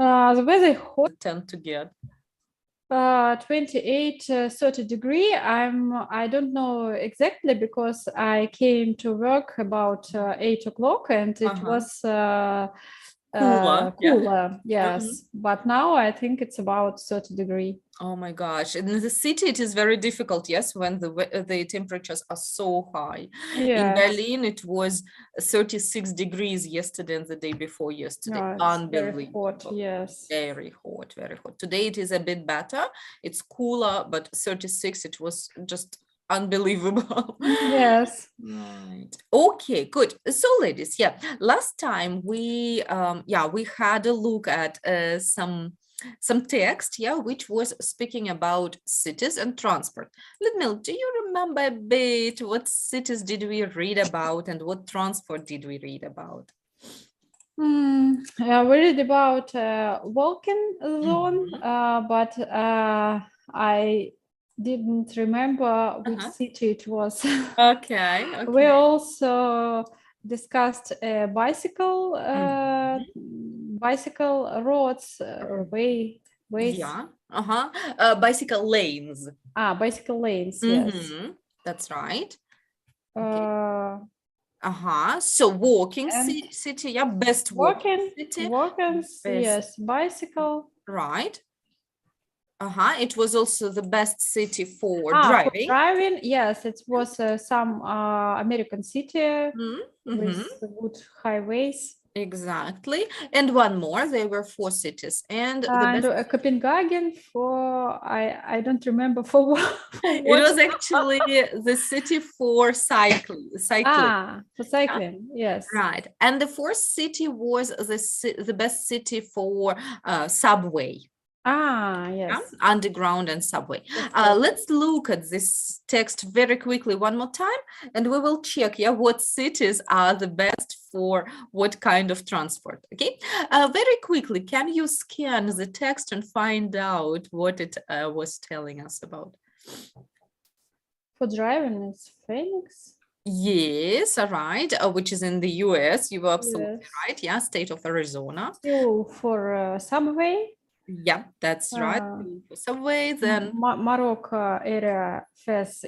The weather hot, tend to get? 28, 30 degree. I don't know exactly because I came to work about 8 o'clock and it was Cooler, cooler, yes. But now I think it's about 30 degree. Oh my gosh. In the city, it is very difficult, yes, when the temperatures are so high. In Berlin, it was 36 degrees yesterday and the day before yesterday. Unbelievable. Very hot, yes. Very hot, very hot. Today it is a bit better. It's cooler, but 36, it was just unbelievable. Yes. Right. Okay, good. So ladies, yeah, last time we had a look at some text, which was speaking about cities and transport. Ludmila, do you remember a bit what cities did we read about and what transport did we read about? We read about walking zone, but I didn't remember which city it was. Okay. We also discussed bicycle roads or ways. Yeah. Bicycle lanes. Bicycle lanes. Yes. That's right. Okay. So walking city, best walking city. Walking, yes, bicycle. Right. It was also the best city for driving. For driving, yes, it was some American city with good highways. Exactly. And one more, there were 4 cities. And Copenhagen for, I don't remember for what. It was actually the city for cycling. For cycling, yes. Right. And the 4th city was the best city for subway. Yes. Underground and subway. Let's look at this text very quickly one more time, and we will check what cities are the best for what kind of transport. Okay, very quickly, can you scan the text and find out what it was telling us about? For driving, it's Phoenix. Yes, all right, which is in the US. You were absolutely right. Yeah, state of Arizona. So for subway. Yeah, that's right. For subway, then Morocco area fest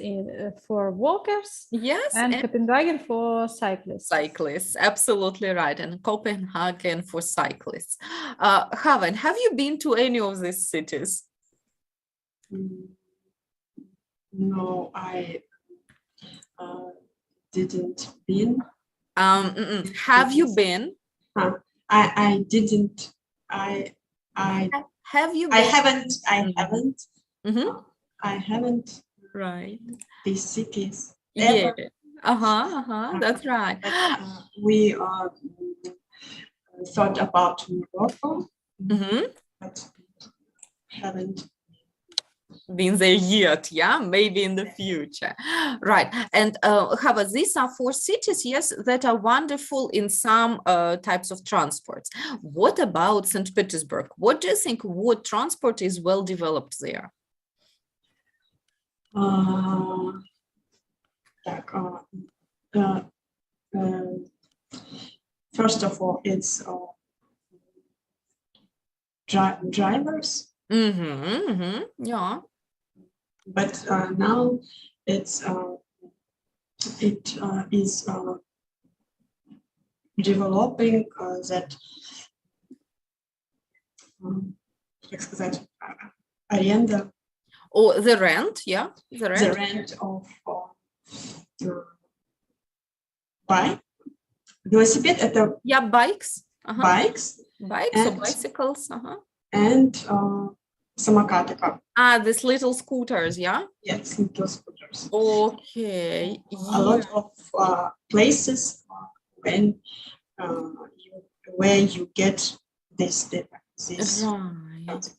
for walkers. Yes, and Copenhagen for cyclists. Cyclists, absolutely right. And Copenhagen for cyclists. Haven, have you been to any of these cities? No, I didn't been. Have you been? I didn't. Have you been? I haven't. Right. These cities. Yeah. That's right. We thought about Morocco, but haven't been there yet, maybe in the future. Right. And however, these are 4 cities, yes, that are wonderful in some types of transports. What about St. Petersburg? What do you think, what transport is well developed there? First of all, it's drivers. Yeah. But now it is developing that arenda. Oh, the rent, the rent of bike. Велосипед это bikes. Bikes or bicycles. And самокаты. These little scooters, Yes, little scooters. Okay. A lot of places where you get this. Right.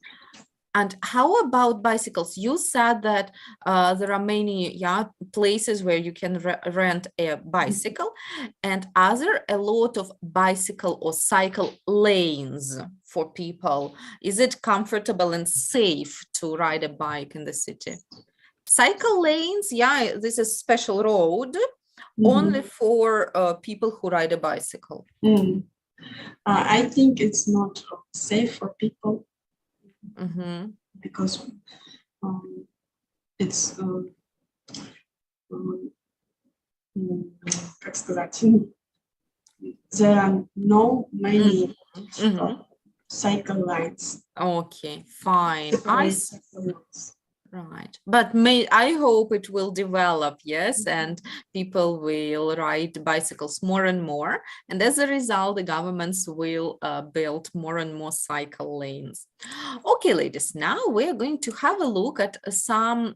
And how about bicycles? You said that there are many places where you can rent a bicycle. And are there a lot of bicycle or cycle lanes for people? Is it comfortable and safe to ride a bike in the city? Cycle lanes, this is special road only for people who ride a bicycle. I think it's not safe for people because it's как сказать, there are no many cycle lines. Okay, fine. Right, but I hope it will develop, yes, and people will ride bicycles more and more, and as a result, the governments will build more and more cycle lanes. Okay, ladies, now we are going to have a look at some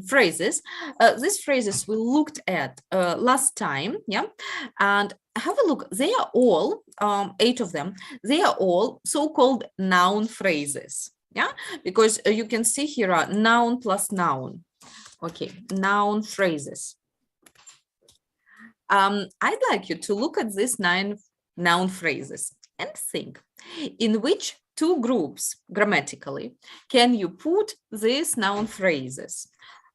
phrases. These phrases we looked at last time, yeah, and have a look. They are all 8 of them. They are all so-called noun phrases. Yeah, because you can see here are noun plus noun. Okay, noun phrases. I'd like you to look at these 9 noun phrases and think in which 2 groups grammatically can you put these noun phrases.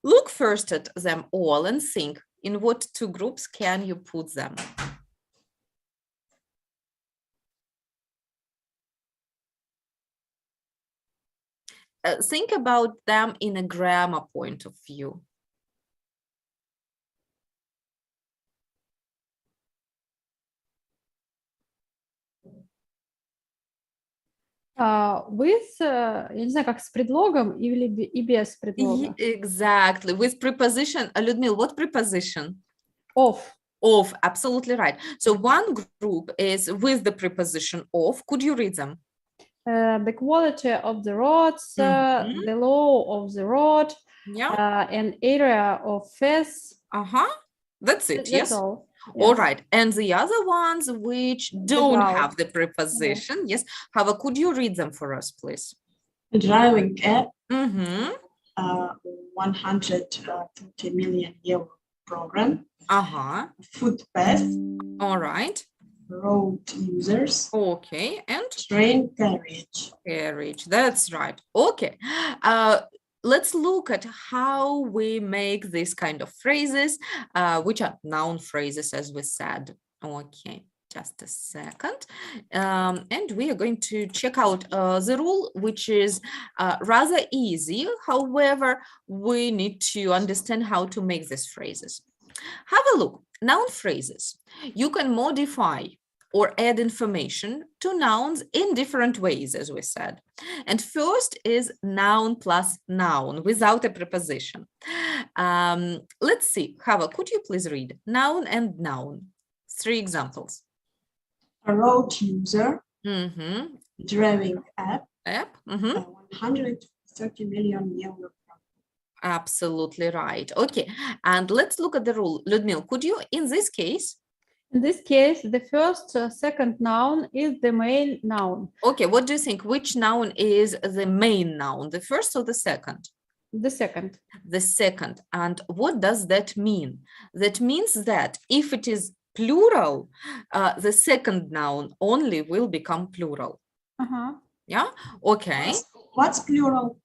Look first at them all and think in what 2 groups can you put them. Think about them in a grammar point of view. With, я не знаю, как с предлогом или и без предлога. Exactly, with preposition. Людмила, what preposition? Of. Of, absolutely right. So one group is with the preposition of. Could you read them? The quality of the roads, the law of the road, yeah, an area of face. That's it. That's yes. all. Yes. All right. And the other ones which don't have the preposition. Yes. Hava, could you read them for us, please? Driving app. 130 million euro program. Footpath. All right. Road users. Okay. And train carriage. Carriage. That's right. Okay. Let's look at how we make these kind of phrases, which are noun phrases, as we said. Okay, just a second. And we are going to check out the rule, which is rather easy. However, we need to understand how to make these phrases. Have a look. Noun phrases. You can modify or add information to nouns in different ways, as we said. And first is noun plus noun without a preposition. Let's see. Hava, could you please read noun and noun? 3 examples. A road user. Driving app. 130 million euro. Absolutely right. Okay. And let's look at the rule. Ludmila, could you, in this case, the first, second noun is the main noun. Okay, what do you think? Which noun is the main noun, the first or the second? The second. The second. And what does that mean? That means that if it is plural, the second noun only will become plural. Yeah? Okay. What's plural?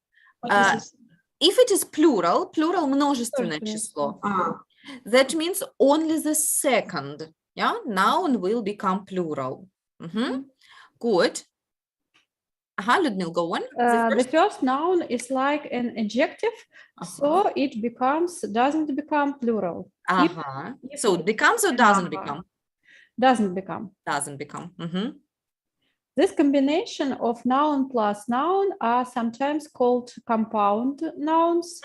If it is plural, множественное число, that means only the second noun will become plural. Good. Ludmila, go on. The first noun is like an adjective, so it doesn't become plural. So it becomes or doesn't become? Doesn't become. Doesn't become. This combination of noun plus noun are sometimes called compound nouns.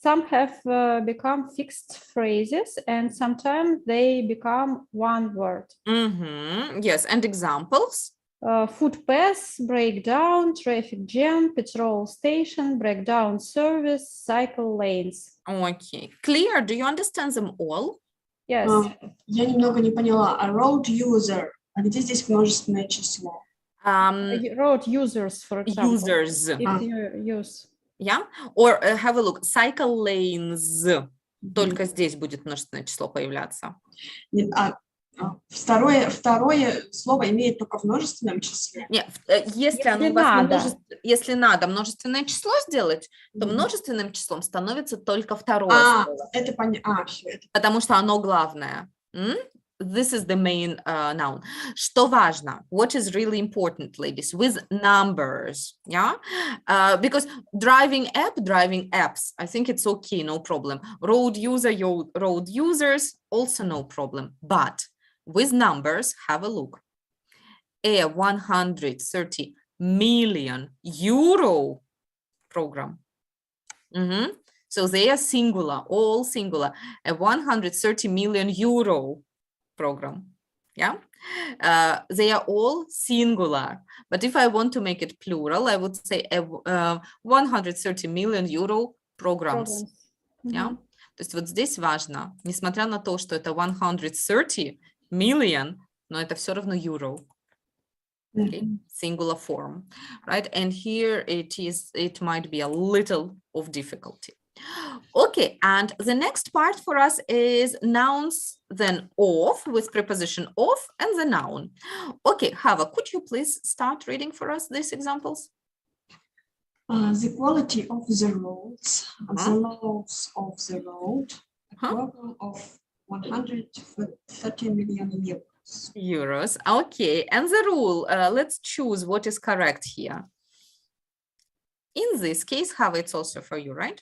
Some have become fixed phrases, and sometimes they become one word. Yes, and examples? Footpath, breakdown, traffic jam, petrol station, breakdown service, cycle lanes. Okay, clear. Do you understand them all? Yes. Я немного не поняла. A road user. А где здесь множественное число? Road users, for example. Users. If you use. Yeah. Or have a look. Cycle lanes. Только здесь будет множественное число появляться. Второе слово имеет только в множественном числе. Нет, если надо множественное число сделать, то множественным числом становится только второе слово. Это понятно. Потому что оно главное. this is the main noun. Что важно? What is really important, ladies? With numbers, yeah? Because driving apps, I think it's okay, no problem. Road users, also no problem. But with numbers, have a look. A 130 million euro program. So they are singular, all singular. A 130 million euro program, yeah? They are all singular. But if I want to make it plural, I would say 130 million euro programs. Yeah? То есть вот здесь важно, несмотря на то, что это 130 million, но это все равно euro. Okay, singular form, right? And here it might be a little of difficulty. Okay, and the next part for us is nouns, then of, with preposition of and the noun. Okay, Hava, could you please start reading for us these examples? The quality of the roads, the laws of the road, a program of 130 million euros. Okay, and the rule, let's choose what is correct here. In this case, Hava, it's also for you, right?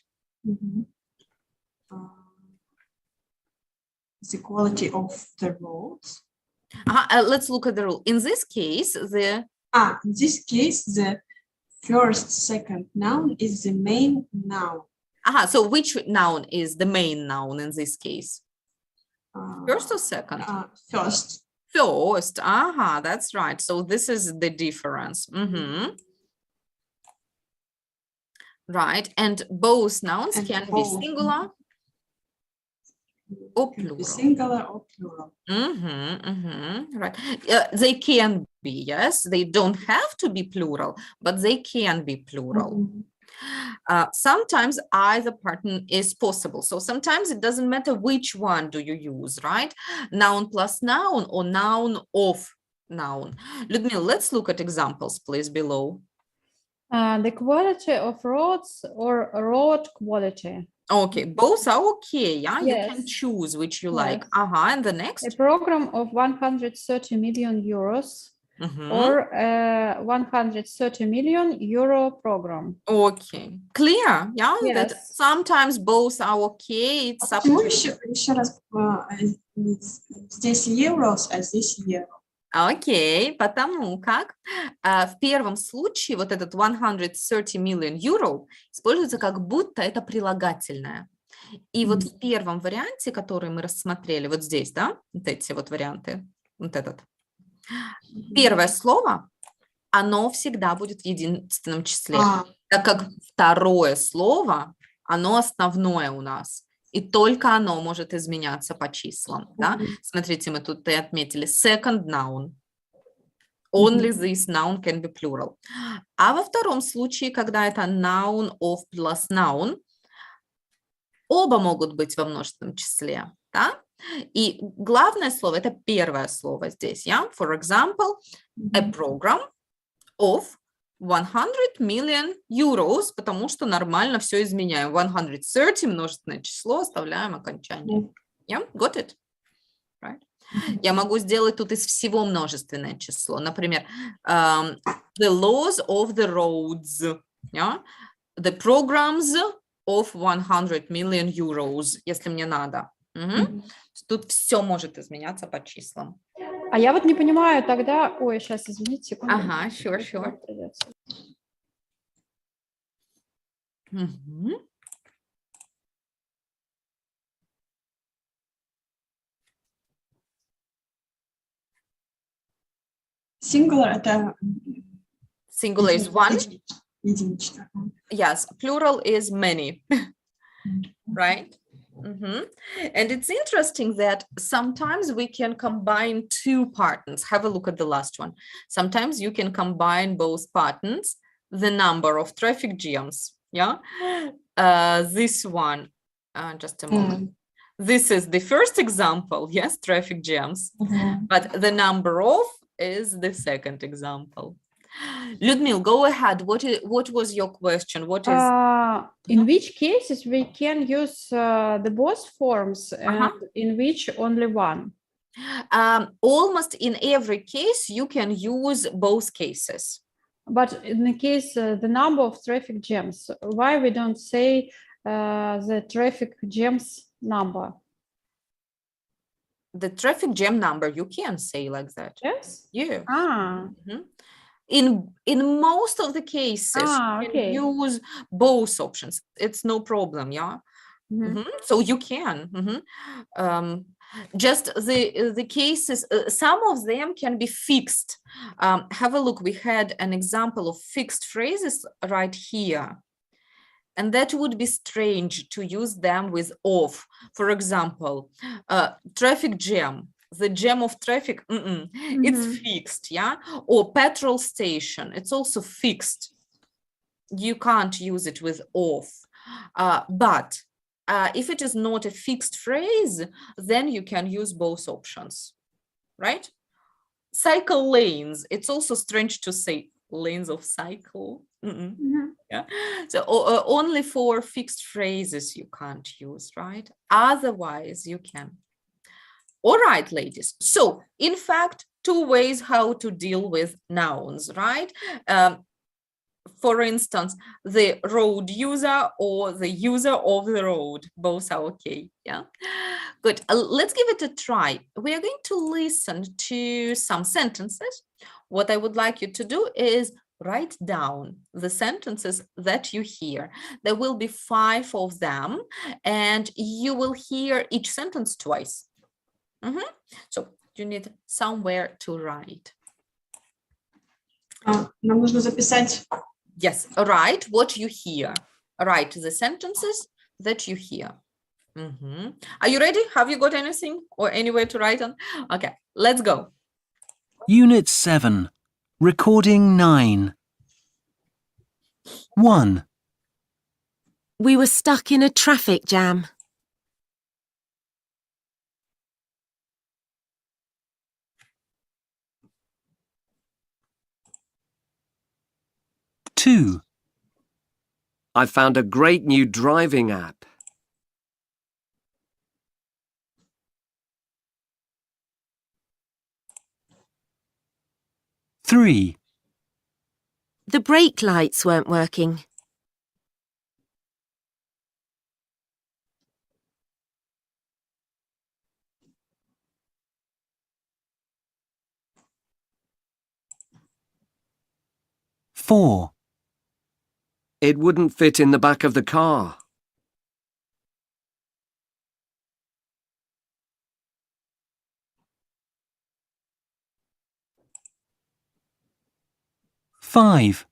The quality of the roads. Let's look at the rule. In this case, the first, second noun is the main noun. So which noun is the main noun in this case? First or second? First. First, that's right. So this is the difference. Right, and both nouns can be singular or plural. Singular or plural. Right. They can be, yes. They don't have to be plural, but they can be plural. Sometimes either pattern is possible. So sometimes it doesn't matter which one do you use, right? Noun plus noun or noun of noun. Ludmila, let's look at examples, please, below. The quality of roads or road quality. Okay, both are okay, yeah? Yes. You can choose which you like. And the next? A program of 130 million euros or 130 million euro program. Okay, clear, yeah? Yes. That sometimes both are okay. It's up to you. Еще раз, здесь euros, а здесь euro. Окей, потому как в первом случае вот этот 130 million euro используется как будто это прилагательное. И вот в первом варианте, который мы рассмотрели, вот здесь, да, вот эти вот варианты, вот этот. Первое слово, оно всегда будет в единственном числе, так как второе слово, оно основное у нас. И только оно может изменяться по числам. Да? Смотрите, мы тут и отметили second noun. Only this noun can be plural. А во втором случае, когда это noun of plus noun, оба могут быть во множественном числе. Да? И главное слово – это первое слово здесь. Yeah? For example, a program of 100 million euros, потому что нормально все изменяем. 130 множественное число, оставляем окончание. Yeah, got it? Right? Я могу сделать тут из всего множественное число. Например, the laws of the roads. Yeah? The programs of 100 million euros, если мне надо. Тут все может изменяться по числам. А я вот не понимаю тогда... Ой, сейчас, извините, секунду. Sure. Singular это... Singular is one. Единичка. Yes, plural is many. Right? And it's interesting that sometimes we can combine two patterns. Have a look at the last one. Sometimes you can combine both patterns, the number of traffic jams. Yeah, this one, just a moment. This is the first example, yes, traffic jams, but the number of is the second example. Ludmila, go ahead. What was your question? What is in which cases we can use the both forms and in which only one? Almost in every case, you can use both cases. But in the case, the number of traffic jams, why we don't say the traffic jams number? The traffic jam number, you can say like that. Yes? Yeah. Ah, In most of the cases, you can use both options. It's no problem, yeah. So you can. Just the cases, some of them can be fixed. Have a look. We had an example of fixed phrases right here. And that would be strange to use them with off. For example, traffic jam, the jam of traffic, it's fixed, yeah? Or petrol station, it's also fixed. You can't use it with off. But if it is not a fixed phrase, then you can use both options, right? Cycle lanes, it's also strange to say lanes of cycle. Yeah. So only for fixed phrases you can't use, right? Otherwise you can. All right, ladies. So in fact, two ways how to deal with nouns, right? For instance, the road user or the user of the road, both are okay, yeah? Good, let's give it a try. We are going to listen to some sentences. What I would like you to do is write down the sentences that you hear. There will be 5 of them, and you will hear each sentence twice. So you need somewhere to write. Нам нужно записать. Yes, write what you hear. Write the sentences that you hear. Are you ready? Have you got anything or anywhere to write on? Okay, let's go. Unit 7, Recording 9. 1. We were stuck in a traffic jam. 2. I found a great new driving app. 3. The brake lights weren't working. 4. It wouldn't fit in the back of the car. 5.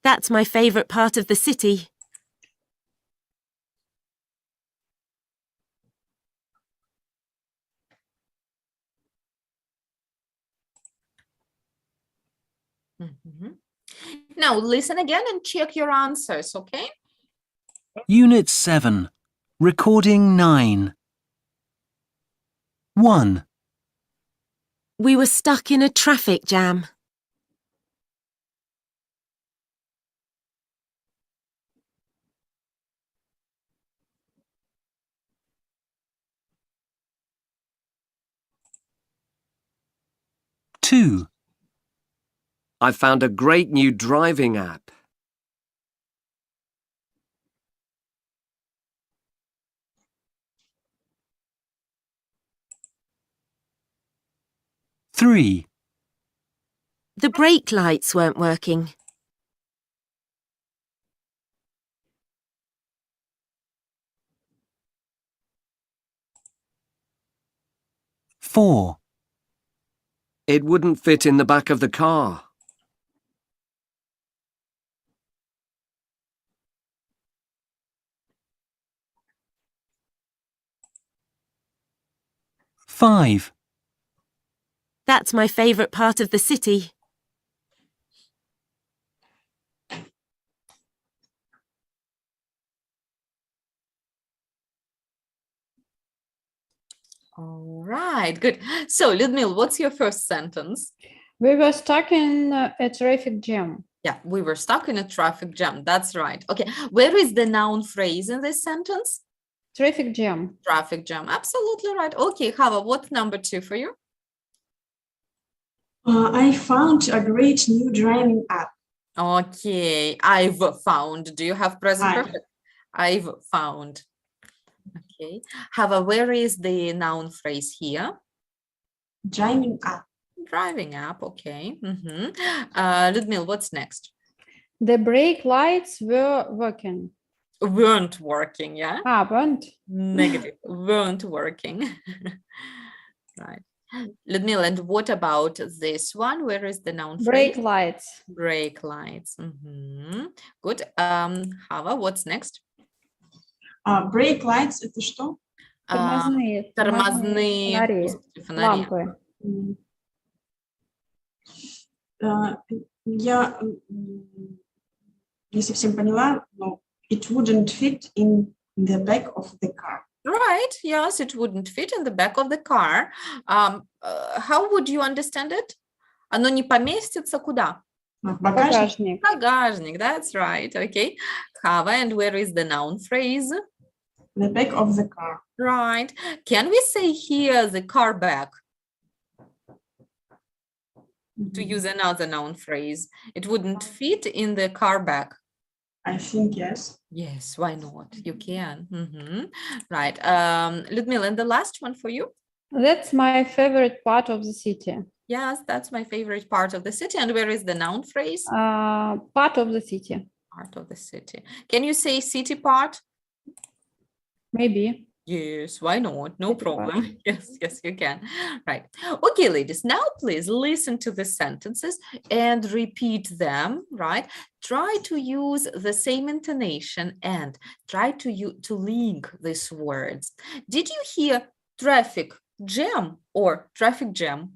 That's my favourite part of the city. 'Mmh. Now listen again and check your answers, okay? Unit 7, Recording 9. 1. We were stuck in a traffic jam. 2. I found a great new driving app. 3. The brake lights weren't working. 4. It wouldn't fit in the back of the car. 5. That's my favourite part of the city. All right, good. So, Lyudmila, what's your first sentence? We were stuck in a traffic jam. Yeah, we were stuck in a traffic jam. That's right. Okay, where is the noun phrase in this sentence? Traffic jam. Traffic jam. Absolutely right. Okay, Hava, what's number 2 for you? I found a great new driving app. Okay, I've found. Do you have present I. perfect? I've found. Okay. Hava, where is the noun phrase here? Driving app. Driving app. Okay. Ludmil, what's next? The brake lights were working. Weren't working, yeah? Weren't. Negative. Weren't working. Right. Ludmil, and what about this one? Where is the noun Brake phrase? lights. Brake lights. Good. Hava, what's next? Brake lights — это что? Тормозные Тормозные фонари, фонари. лампы. Я не совсем поняла, но it wouldn't fit in the back of the car. Right. Yes, it wouldn't fit in the back of the car. How would you understand it? Оно не поместится куда? Багажник. Багажник. Багажник. That's right. Okay. Hava, and where is the noun phrase? The back of the car. Right. Can we say here the car back to use another noun phrase? It wouldn't fit in the car back. I think yes. Yes, why not? You can. Right. Ludmila, and the last one for you? That's my favorite part of the city. Yes, that's my favorite part of the city. And where is the noun phrase? Part of the city. Part of the city. Can you say city part? Maybe. Yes, why not? No City part. problem. Yes, you can. Right. Okay, ladies, now please listen to the sentences and repeat them, right? Try to use the same intonation and try to link these words. Did you hear traffic jam or traffic jam?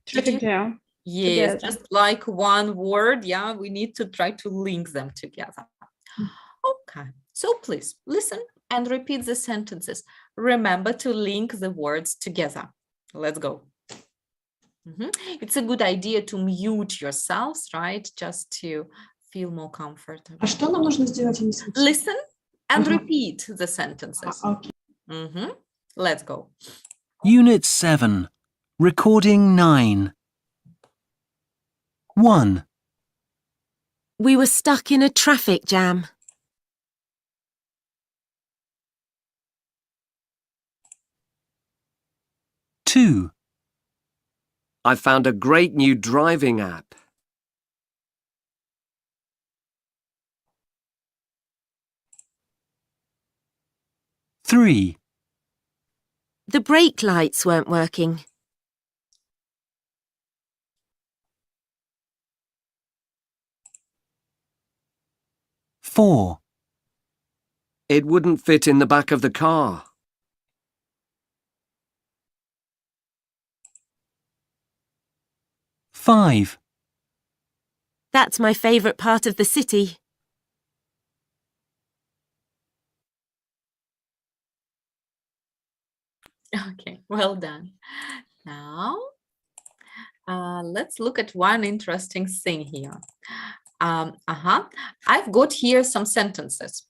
Traffic jam. Yes, Together. just like one word, yeah, we need to try to link them together. Okay, so please listen and repeat the sentences. Remember to link the words together. Let's go. It's a good idea to mute yourselves, right? Just to feel more comfortable. А что нам нужно сделать? Я не слышу. Listen and Uh-huh. repeat the sentences. Okay. Let's go. Unit 7. Recording 9. 1, We were stuck in a traffic jam. 2, I found a great new driving app. 3, The brake lights weren't working. 4, It wouldn't fit in the back of the car. 5, That's my favourite part of the city. Okay, well done. Now, let's look at one interesting thing here. I've got here some sentences.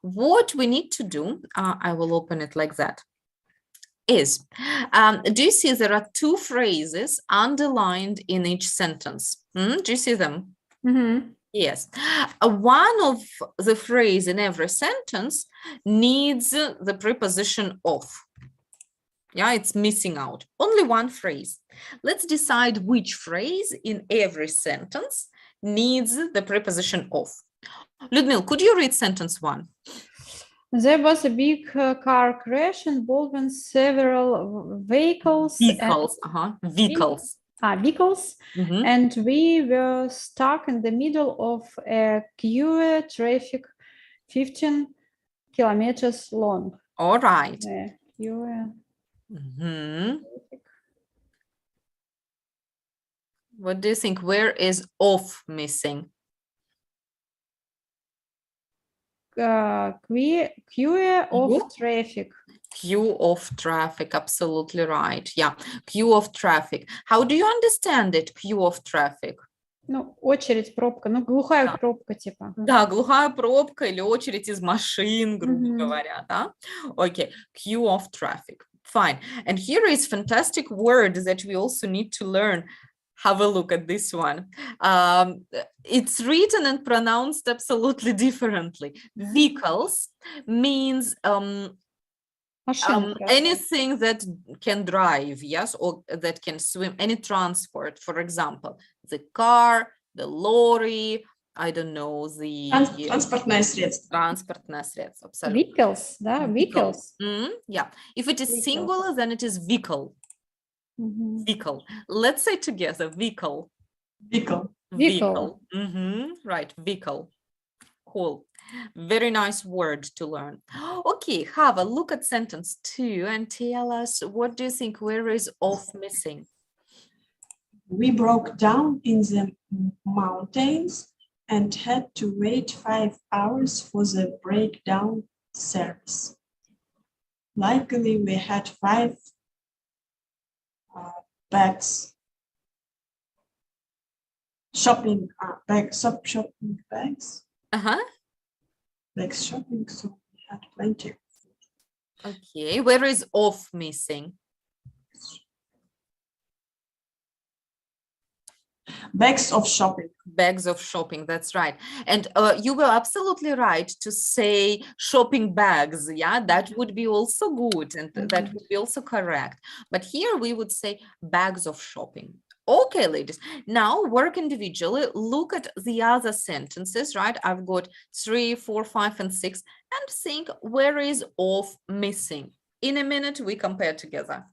What we need to do, I will open it like that, is, do you see there are two phrases underlined in each sentence? Do you see them? Yes. One of the phrase in every sentence needs the preposition of. Yeah, it's missing out. Only one phrase. Let's decide which phrase in every sentence needs the preposition of. Ludmil, could you read sentence 1? There was a big car crash involving several vehicles. Vehicles. Vehicles. Vehicles. And we were stuck in the middle of a queue traffic 15 kilometers long. All right. What do you think? Where is of missing? Queue of traffic. Queue of traffic, absolutely right. Yeah, queue of traffic. How do you understand it, queue of traffic? Ну, очередь, пробка, ну, глухая Да. пробка, типа. Да, глухая пробка или очередь из машин, грубо Мгм. говоря, да? Okay, queue of traffic. Fine. And here is fantastic word that we also need to learn. Have a look at this one. It's written and pronounced absolutely differently. Vehicles means Машина просто. anything that can drive, yes, or that can swim, any transport, for example, the car, the lorry, I don't know, the Транспортное средство. транспортное средство, абсолютно. Vehicles, да, vehicles. Yeah, if it is Vehicles. singular, then it is vehicle. Мгм. Vehicle. Let's say together, vehicle. Vehicle. Vehicle. Right, vehicle. Cool. Very nice word to learn. Okay, have a look at sentence 2 and tell us, what do you think, where is of missing? We broke down in the mountains and had to wait 5 hours for the breakdown service. Luckily, we had 5 bags, shopping bags, shopping bags, Uh-huh. bags shopping, so we had plenty. Okay, where is of missing? Bags of shopping. Bags of shopping, that's right. And you were absolutely right to say shopping bags. Yeah, that would be also good, and that would be also correct. But here we would say bags of shopping. Okay, ladies, now work individually. Look at the other sentences, right? I've got 3, 4, 5, and 6, and think where is of missing. In a minute, we compare together.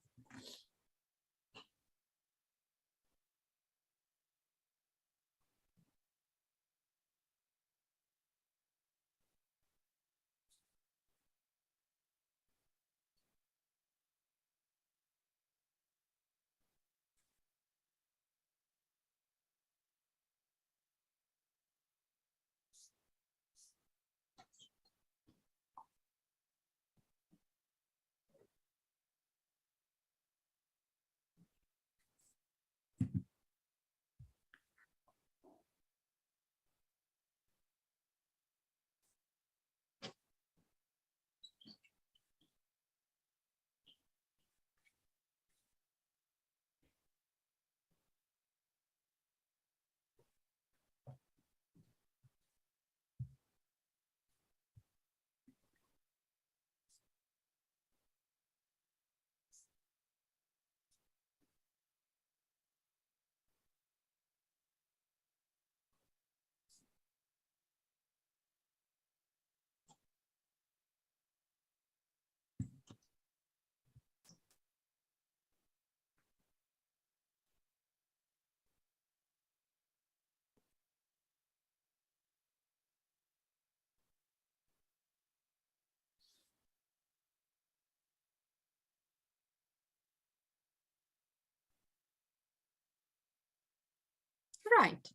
Right.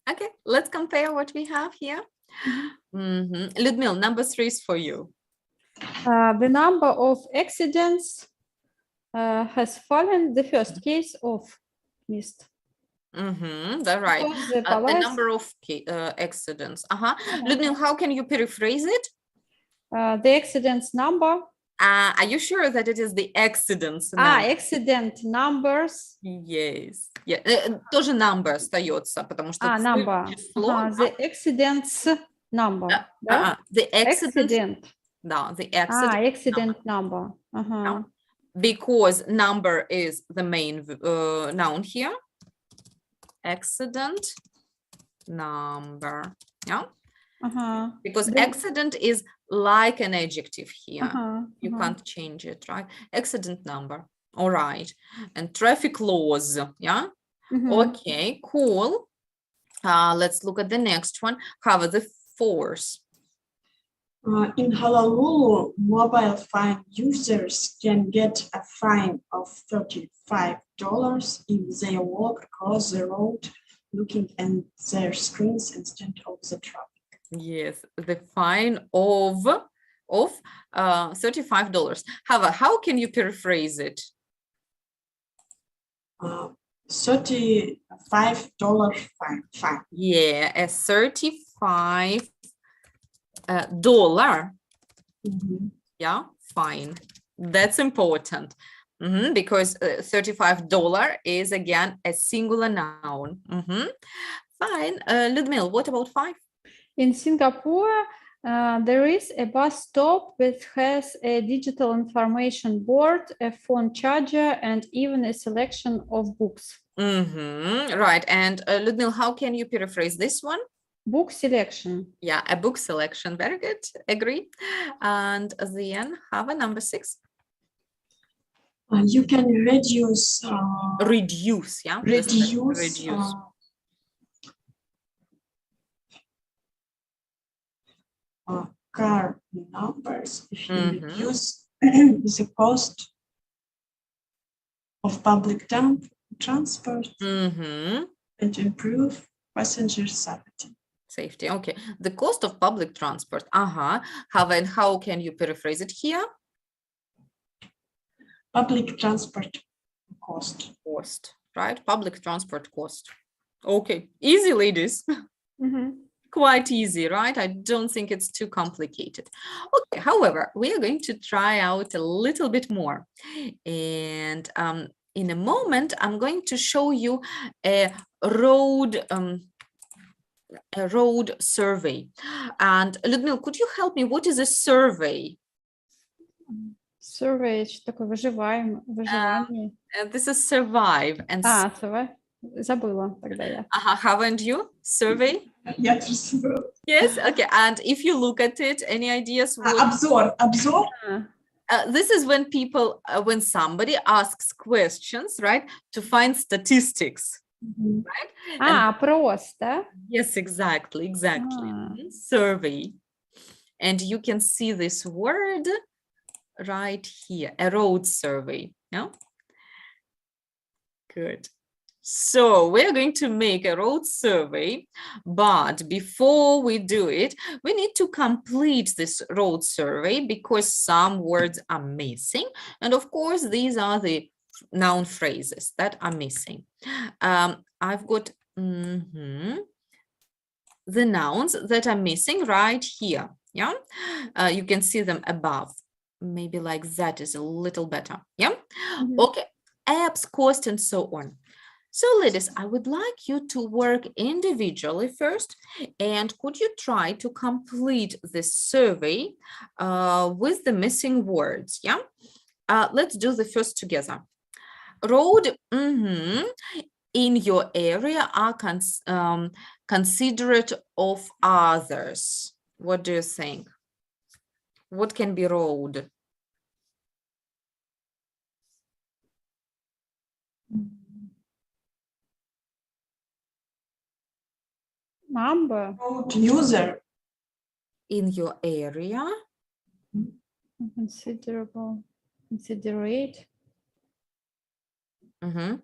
Okay, let's compare what we have here. Ludmila, number 3 is for you. The number of accidents has fallen. The first case of missed. That's right. Because the The police- number of accidents. Ludmila, how can you paraphrase it? The accidents number. Are you sure that it is the accidents? number? Accident numbers. Yes. Yeah. Тоже number остается, потому что Number. число, The accidents number. Да? the accident. Accident. Да, the accident. Accident number. Because number is the main noun here. Accident number. Yeah. Because accident is like an adjective here. You can't change it, right? Accident number. All right. And traffic laws. Yeah. Okay, cool. Let's look at the next one. Cover the force. In Honolulu, mobile phone users can get a fine of $35 if they walk across the road looking at their screens instead of the traffic. Yes, the fine of $35. However, how can you paraphrase it? $35 fine. Yeah, a $35 dollar. Mhm. Yeah, fine. That's important. Because $35 is again a singular noun. Fine. Ludmila, what about 5? In Singapore, there is a bus stop that has a digital information board, a phone charger, and even a selection of books. Right. And Ludmila, how can you paraphrase this one? Book selection. Yeah, a book selection. Very good. Agree. And then have a number 6. You can reduce Reduce. Yeah. This is reduce. Car numbers if you Mhm. reduce the cost of public transport and improve passenger safety. Safety. Okay. The cost of public transport. How can you paraphrase it here? Public transport cost. Cost, right? Public transport cost. Okay. Easy, ladies. Quite easy, right? I don't think it's too complicated. Okay, however, we are going to try out a little bit more. And in a moment, I'm going to show you a road survey. And Ludmila, could you help me? What is a survey? Survey, что такое выживание. This is survive. And survey. Забыла тогда я. haven't you? Survey? Yes, okay. And if you look at it, any ideas? Обзор. This is when people, when somebody asks questions, right, to find statistics, right? Просто. Yes, exactly. Survey. And you can see this word right here, a road survey. Yeah. Good. So we're going to make a road survey, but before we do it, we need to complete this road survey because some words are missing. And of course, these are the noun phrases that are missing. I've got the nouns that are missing right here. Yeah, you can see them above. Maybe like that is a little better. Yeah. Okay. Apps, cost, and so on. So ladies, I would like you to work individually first, and could you try to complete this survey with the missing words, yeah? Let's do the first together. Road in your area are considerate of others. What do you think? What can be road? Number. Road user. In your area. Considerable. Considerate. А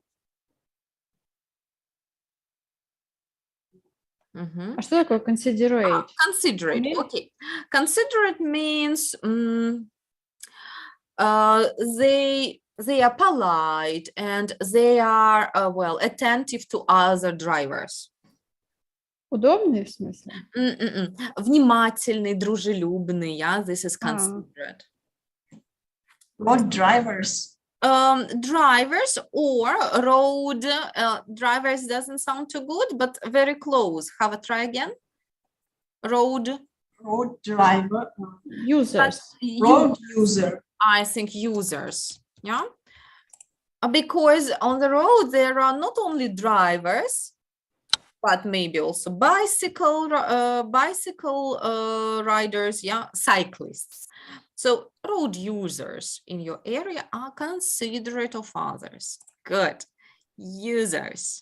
что такое considerate? Considerate, okay. Considerate means they are polite and they are well attentive to other drivers. Удобный в смысле? Внимательный, дружелюбный, yeah, this is considerate. Road drivers. Drivers or road drivers doesn't sound too good, but very close. Have a try again. Road Driver. Users. Road user. I think users. Yeah. Because on the road there are not only drivers, but maybe also bicycle riders, yeah, cyclists. So road users in your area are considerate of others. Good. Users.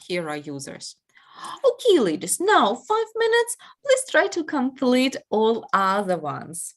Here are users. Okay, ladies, now 5 minutes. Please try to complete all other ones.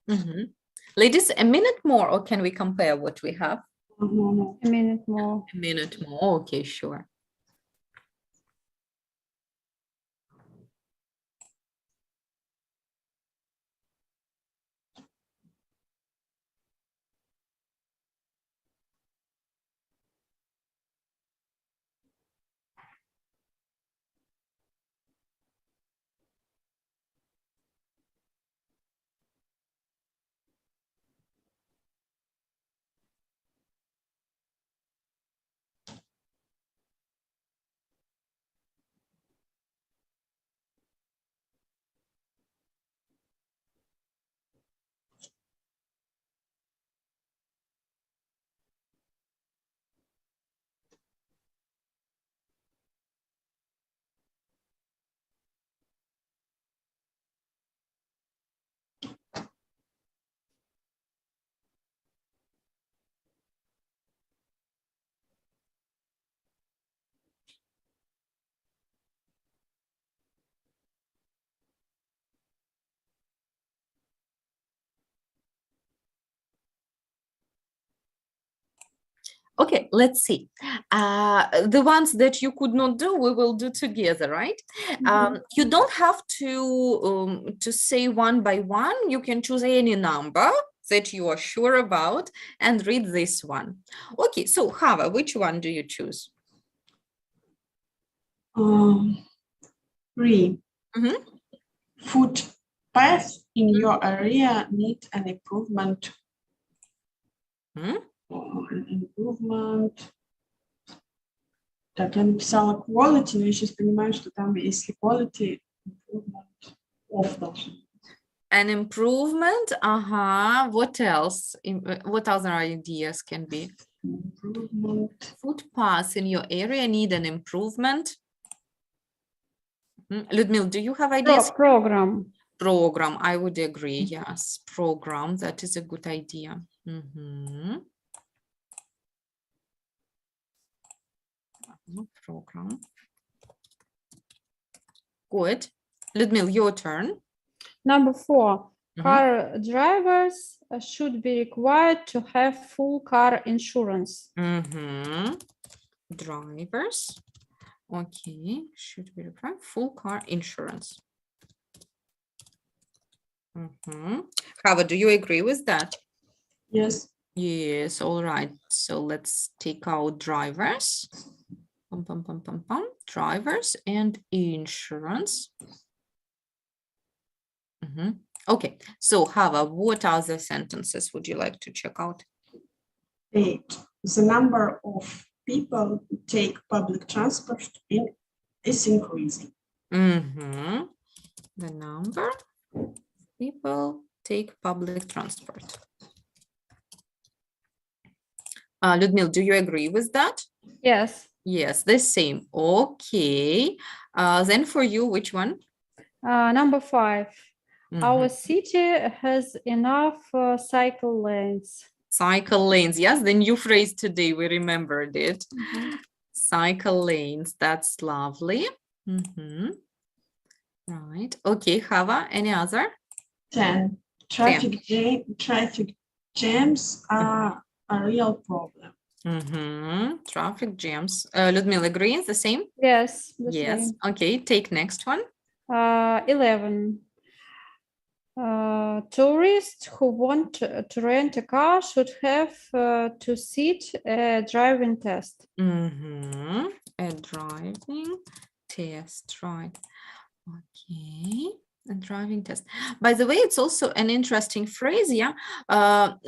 Mhm. Ladies, a minute more, or can we compare what we have? No. A minute more. A minute more. Okay, sure. Okay, let's see. The ones that you could not do, we will do together, right? You don't have to say one by one. You can choose any number that you are sure about and read this one. Okay, so Hava, which one do you choose? 3. Mhm. Footpaths in your area need an improvement. М? An improvement. Так, я написала quality, но я сейчас понимаю, что там, если quality, improvement off должен быть. An improvement. What else? What other ideas can be? Improvement. Footpaths in your area need an improvement. Ludmil, do you have ideas? Program. Program, I would agree. Yes, program. That is a good idea. Mhm. Program. Good. Ludmil, your turn. Number 4. Mhm. Car drivers should be required to have full car insurance. Drivers. Okay, should be required full car insurance. Hava, do you agree with that? Yes. Yes, all right. So let's take out drivers. Drivers and insurance. Okay, so Hava, what other sentences would you like to check out? 8. The number of people who take public transport is increasing. The number of people take public transport. Ludmil, do you agree with that? Yes. Yes, the same. Okay. Then for you, which one? Number 5. Our city has enough cycle lanes. Cycle lanes. Yes, the new phrase today, we remembered it. Cycle lanes. That's lovely. Right. Okay, Hava, any other? 10. Traffic jams are a real problem. Traffic jams. Ludmila, agrees the same? Yes. Yes. Same. Okay, take next one. 11. Tourists who want to rent a car should have to sit a driving test. A driving test, right? Okay, a driving test. By the way, it's also an interesting phrase, yeah?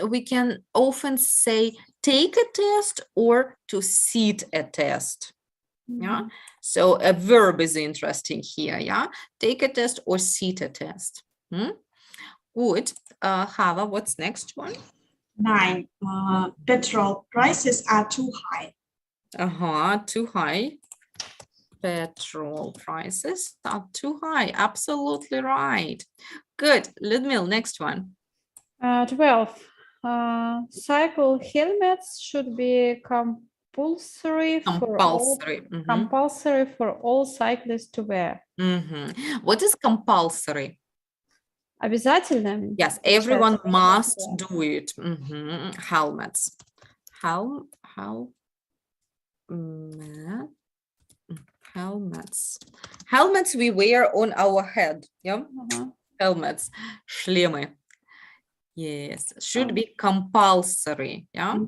We can often say take a test or to sit a test. Yeah, so a verb is interesting here, yeah? Take a test or sit a test. Good. Hava, what's next one? 9. Petrol prices are too high. Too high. Petrol prices are too high. Absolutely right. Good. Ludmil, next one. 12. Cycle helmets should be compulsory for all cyclists to wear. What is compulsory? Обязательно? Yes, получается, everyone must да. do it. Мгм. Helmets. Helmets. Helmets we wear on our head. Yeah. Ага. Helmets. Шлемы. Yes. Should be compulsory. Yeah.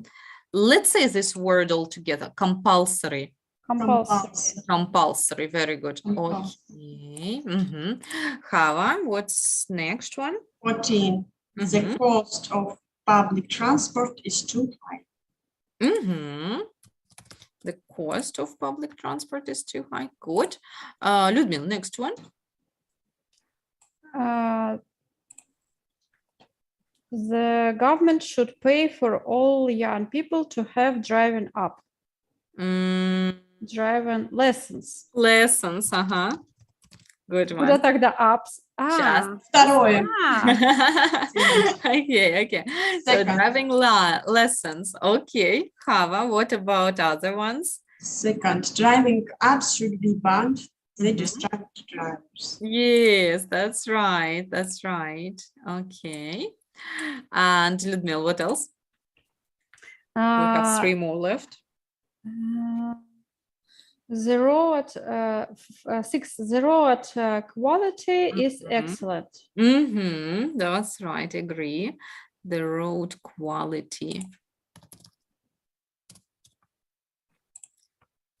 Let's say this word all together. Compulsory. Compulsory. Compulsory. Very good. Compulsory. Okay. Hava, what's next one? 14. The cost of public transport is too high. The cost of public transport is too high. Good. Ludmila, next one. The government should pay for all young people to have driving up, driving lessons. Lessons, Good Куда one. тогда ups? Второе. Okay. So Second. driving lessons. Okay. Hava, what about other ones? Second, driving apps should be banned. They distract drivers. Yes, that's right. That's right. Okay. And Ludmila, what else? We have 3 more left. The road, 6, the road quality is excellent. That's right. Agree. The road quality.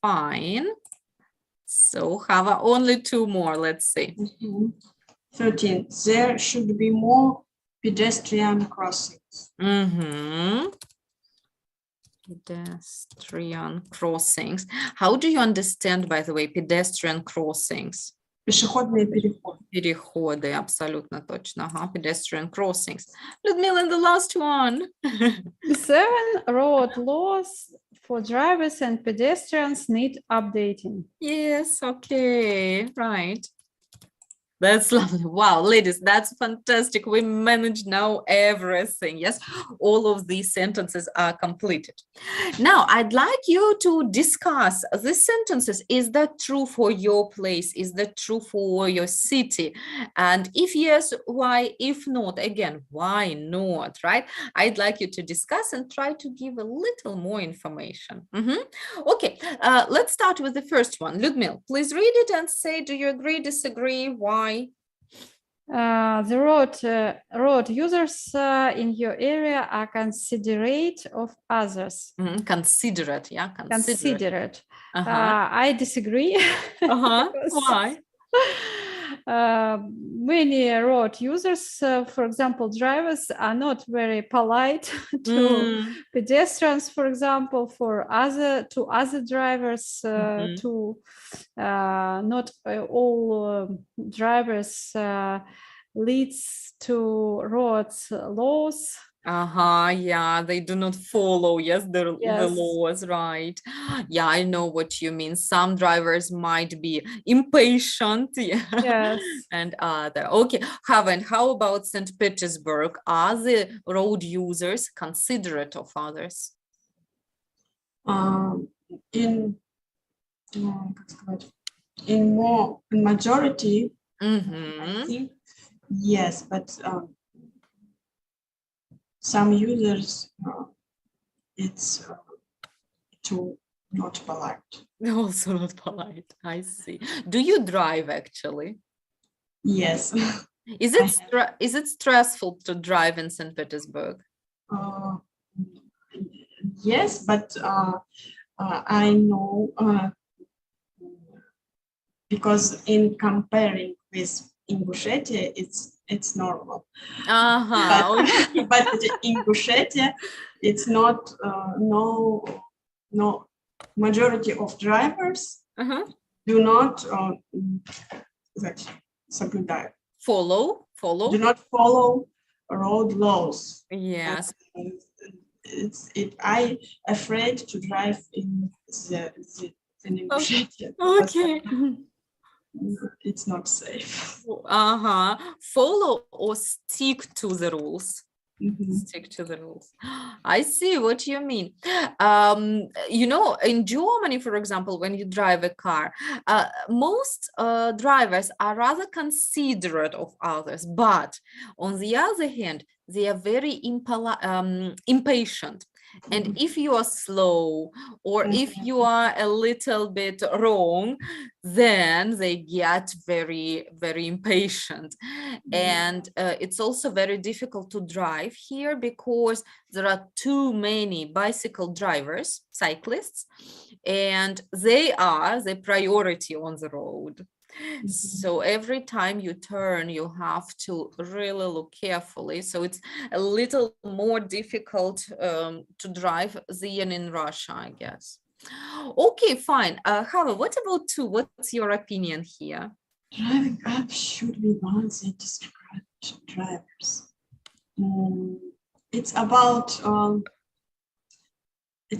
Fine. So have only 2 more, let's see. 13, there should be more pedestrian crossings. Pedestrian crossings. How do you understand, by the way, pedestrian crossings? Пешеходные переходы. Переходы, абсолютно точно. Pedestrian crossings. Ludmila, the last one. 7, road laws for drivers and pedestrians need updating. Yes, okay, right. That's lovely. Wow, ladies, that's fantastic. We managed now everything. Yes, all of these sentences are completed. Now, I'd like you to discuss these sentences. Is that true for your place? Is that true for your city? And if yes, why? If not, again, why not, right? I'd like you to discuss and try to give a little more information. Okay, let's start with the first one. Ludmila, please read it and say, do you agree, disagree, why? The road users in your area are considerate of others. Considerate, yeah, Considerate. I disagree. Why? Many road users, for example, drivers, are not very polite to pedestrians, for example, to other drivers, to not all drivers leads to roads laws. Yeah, they do not follow, the Yes. laws, right? Yeah, I know what you mean. Some drivers might be impatient, Yes. and other. Okay, Haven, how about St. Petersburg? Are the road users considerate of others? In majority, I think yes, but some users, it's too not polite. Also not polite. I see. Do you drive actually? Yes. Is it stressful to drive in St. Petersburg? Yes, but I know because in comparing with Ingushetia, it's normal. But in Ingushetia, it's not no majority of drivers do not follow do not follow road laws. Yes. I afraid to drive in the Ingushetia. Okay. It's not safe. Follow or stick to the rules? Stick to the rules. I see what you mean. In Germany, for example, when you drive a car, most drivers are rather considerate of others, but on the other hand, they are very impatient. And if you are slow or if you are a little bit wrong, then they get very, very impatient. And it's also very difficult to drive here because there are too many bicycle drivers, cyclists, and they are the priority on the road. So every time you turn, you have to really look carefully. So it's a little more difficult to drive than in Russia, I guess. Okay, fine. Hava, what about 2? What's your opinion here? Driving apps should be ones that describe drivers. It's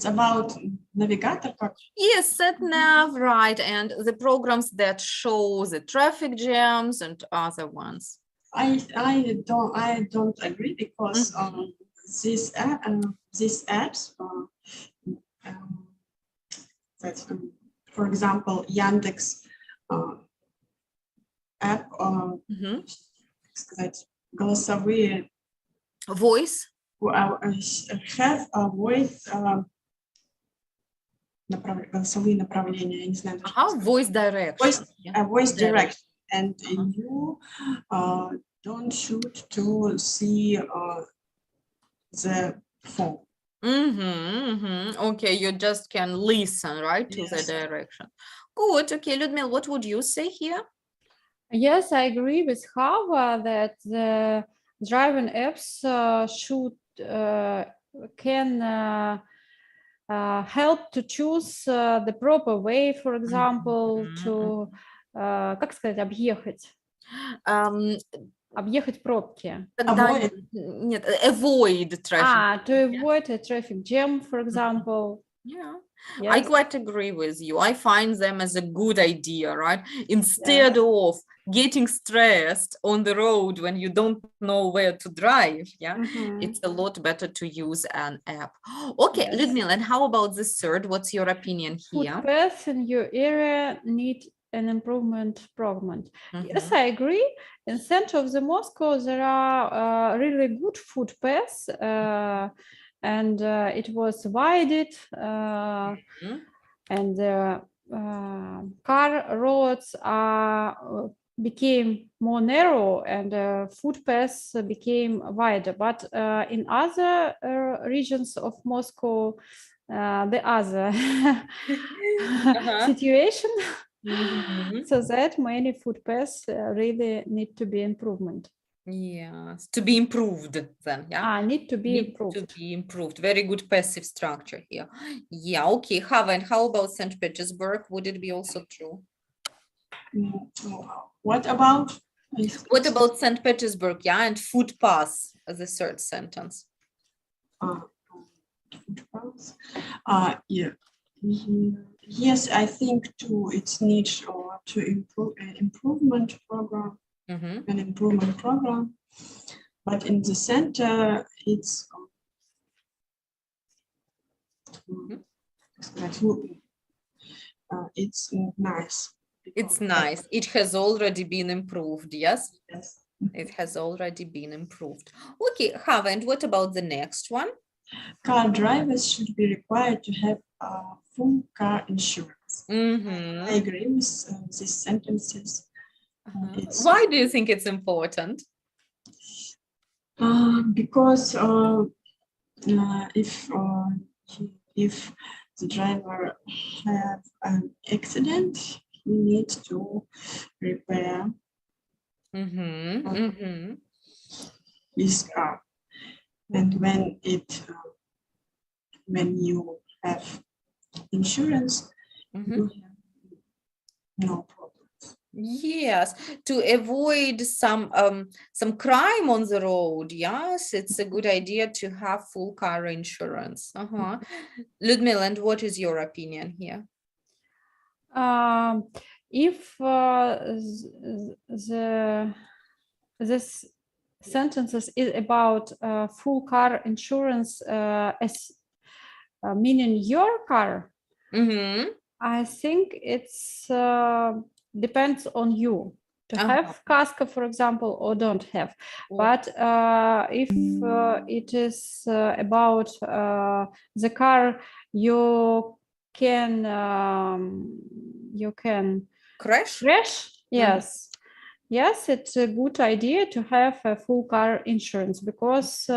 about navigator. Yes, SatNav, right, and the programs that show the traffic jams and other ones. I don't agree because these apps for example, Yandex app сказать, голосовые voice have a voice голосовые направления, я не знаю. Voice direction. Voice direction, and you don't should to see the phone. Okay, you just can listen, right, to the direction. Good. Okay, Ludmila, what would you say here? Yes, I agree with Hava that the driving apps can help to choose the proper way, for example, to, как сказать, объехать пробки. Avoid traffic. To avoid a traffic jam, for example. Yeah. Yes. I quite agree with you. I find them as a good idea, right? Instead of getting stressed on the road when you don't know where to drive, it's a lot better to use an app. Okay, Ludmila, and how about the third? What's your opinion here? Food paths in your area need an improvement program. Yes, I agree. In center of the Moscow, there are really good food paths, and it was widened, and the car roads became more narrow, and food paths became wider. But in other regions of Moscow, the other situation. So that many food paths really need to be improvement. Yes, to be improved then, need to be improved. To be improved. Very good passive structure here. Yeah, okay. Hava, and how about St. Petersburg? Would it be also true? What about St. Petersburg, and food paths as the third sentence? Food paths? Yes, I think too it needs to improve an improvement program. An improvement program, but in the center it's it's nice. It's nice. It has already been improved. Yes. Yes. It has already been improved. Okay, Hava, and what about the next one? Car drivers should be required to have full car insurance. I agree with these sentences. Why do you think it's important? Because if the driver have an accident, he needs to repair his car, and when you have insurance, you have no problem. Yes, to avoid some crime on the road. Yes, it's a good idea to have full car insurance. Ludmila, and what is your opinion here? If sentences is about full car insurance, as meaning your car, I think it's depends on you to have casco, for example, or don't have. But if it is about the car, you can Crash? Yes. Yes, it's a good idea to have a full car insurance because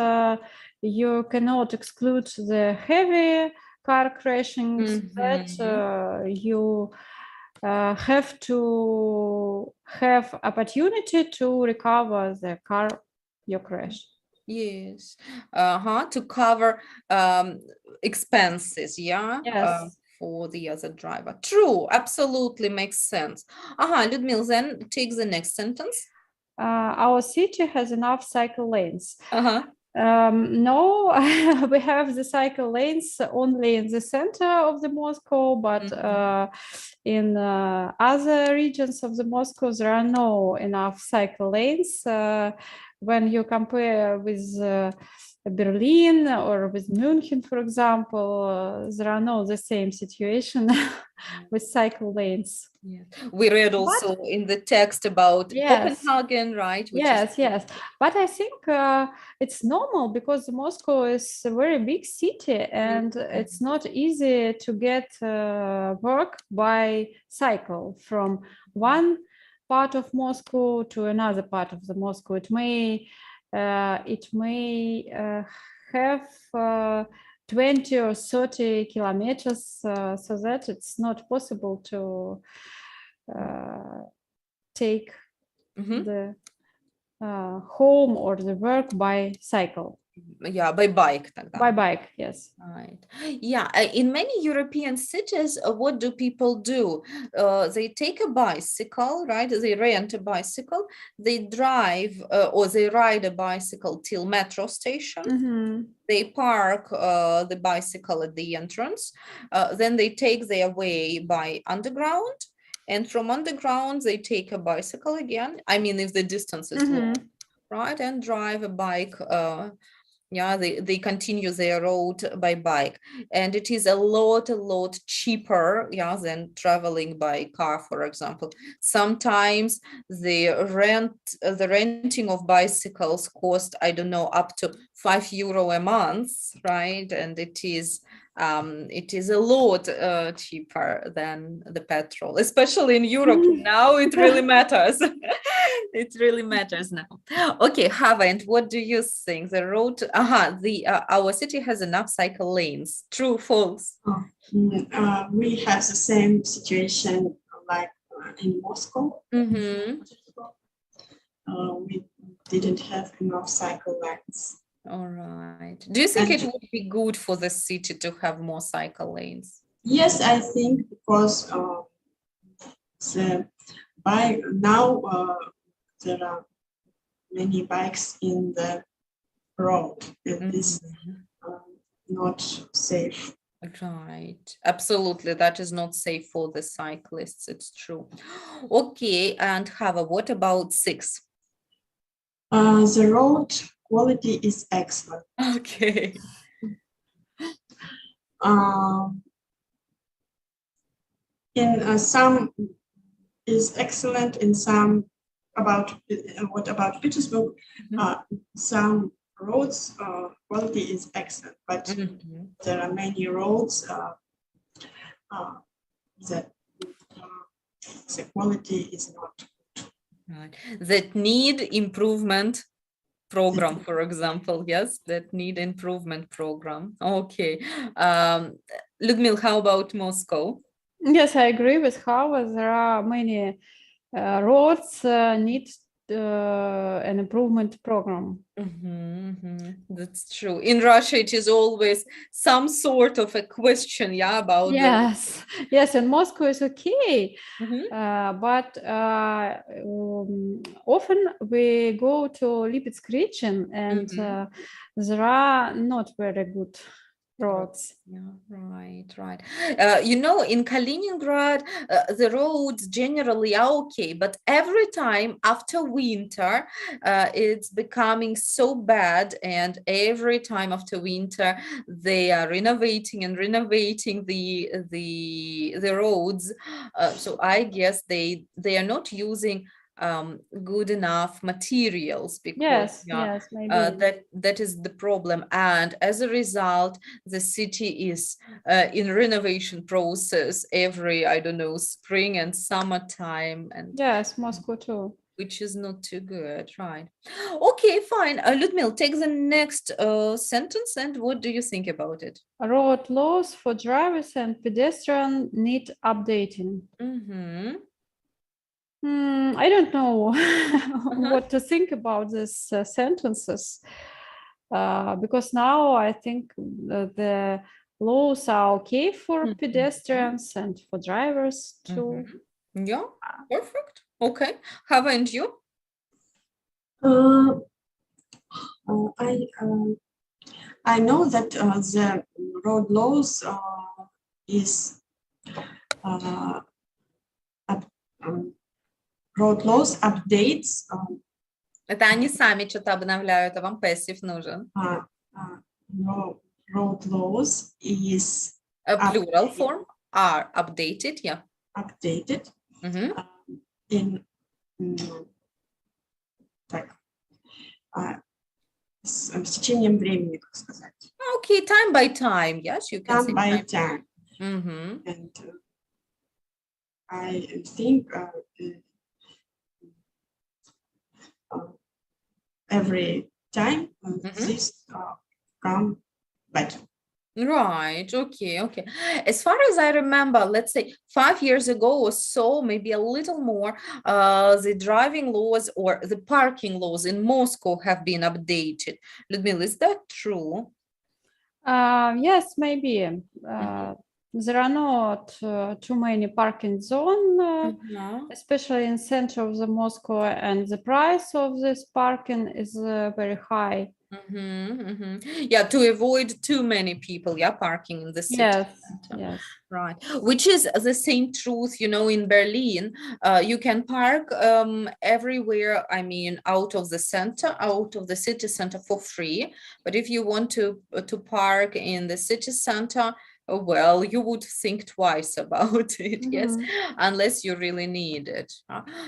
you cannot exclude the heavy car crashings, that you have to have opportunity to recover the car you crashed. Yes. To cover expenses, yeah? Yes. For the other driver. True, absolutely makes sense. Ludmila, then take the next sentence. Our city has enough cycle lanes. No, we have the cycle lanes only in the center of the Moscow, but in other regions of the Moscow, there are no enough cycle lanes. When you compare with Berlin or with München, for example, there are no the same situation with cycle lanes. Yeah. We read also in the text about Copenhagen, right? Yes. But I think it's normal because Moscow is a very big city and it's not easy to get work by cycle from one part of Moscow to another part of the Moscow. It may have 20 or 30 kilometers, so that it's not possible to take the home or the work by cycle. Yeah, by bike. By bike, yes. Right. Yeah, in many European cities, what do people do? They take a bicycle, right? They rent a bicycle, they drive or they ride a bicycle till metro station. They park the bicycle at the entrance. Then they take their way by underground. And from underground, they take a bicycle again. I mean, if the distance is long, right? And drive a bike. They continue their road by bike, and it is a lot cheaper, than traveling by car, for example. Sometimes the renting of bicycles cost, I don't know, up to €5 a month, right? And it is a lot cheaper than the petrol, especially in Europe. Now it really matters. It really matters now. Okay, Hava, and what do you think? The road, our city has enough cycle lanes. True, false? We have the same situation like in Moscow. We didn't have enough cycle lanes. All right. Do you think it would be good for the city to have more cycle lanes? Yes, I think because now there are many bikes in the road. It is not safe. Right, absolutely. That is not safe for the cyclists. It's true. Okay, and Hava, what about 6? The road quality is excellent. Okay. In some is excellent, in some what about Petersburg? Some roads quality is excellent, but there are many roads that the quality is not good. Right. That need improvement program, for example. Yes, that need improvement program. Okay. Ludmila, how about Moscow? Yes, I agree with Hava. There are many roads need an improvement program. That's true. In Russia, it is always some sort of a question, about yes, and Moscow is okay, but often we go to Lipetsk region and there are not very good roads. Yeah, right. In Kaliningrad, the roads generally are okay, but every time after winter, it's becoming so bad, and every time after winter, they are renovating and renovating the roads. So I guess they are not using good enough materials because Yes, maybe. that is the problem, and as a result the city is in renovation process every, I don't know, spring and summertime, and Yes, Moscow too. which is not too good, right? Okay, fine. Ludmila, take the next sentence, and what do you think about it? Road laws for drivers and pedestrians need updating. Mm-hmm. I don't know what to think about these sentences because now I think the laws are okay for Mhm. pedestrians and for drivers too. Yeah, perfect. Okay, haven't you? Uh, I know that the road laws is road laws updates Это они сами что-то обновляют, а вам passive нужен. road laws is A plural form are updated, yeah. updated Мгм. in так, с течением времени, как сказать. Okay, time by time, yes, you can say Time by time. time. Мгм. And I think every time this come better. Right, okay. As far as I remember, let's say 5 years ago or so, maybe a little more, the driving laws or the parking laws in Moscow have been updated. Ludmila, is that true? Yes, maybe. There are not too many parking zones, especially in center of the Moscow, and the price of this parking is very high. Yeah, to avoid too many people, parking in the city center. Yes. Right, which is the same truth, in Berlin. You can park everywhere, I mean, out of the city center for free. But if you want to park in the city center, well, you would think twice about it, yes, unless you really need it.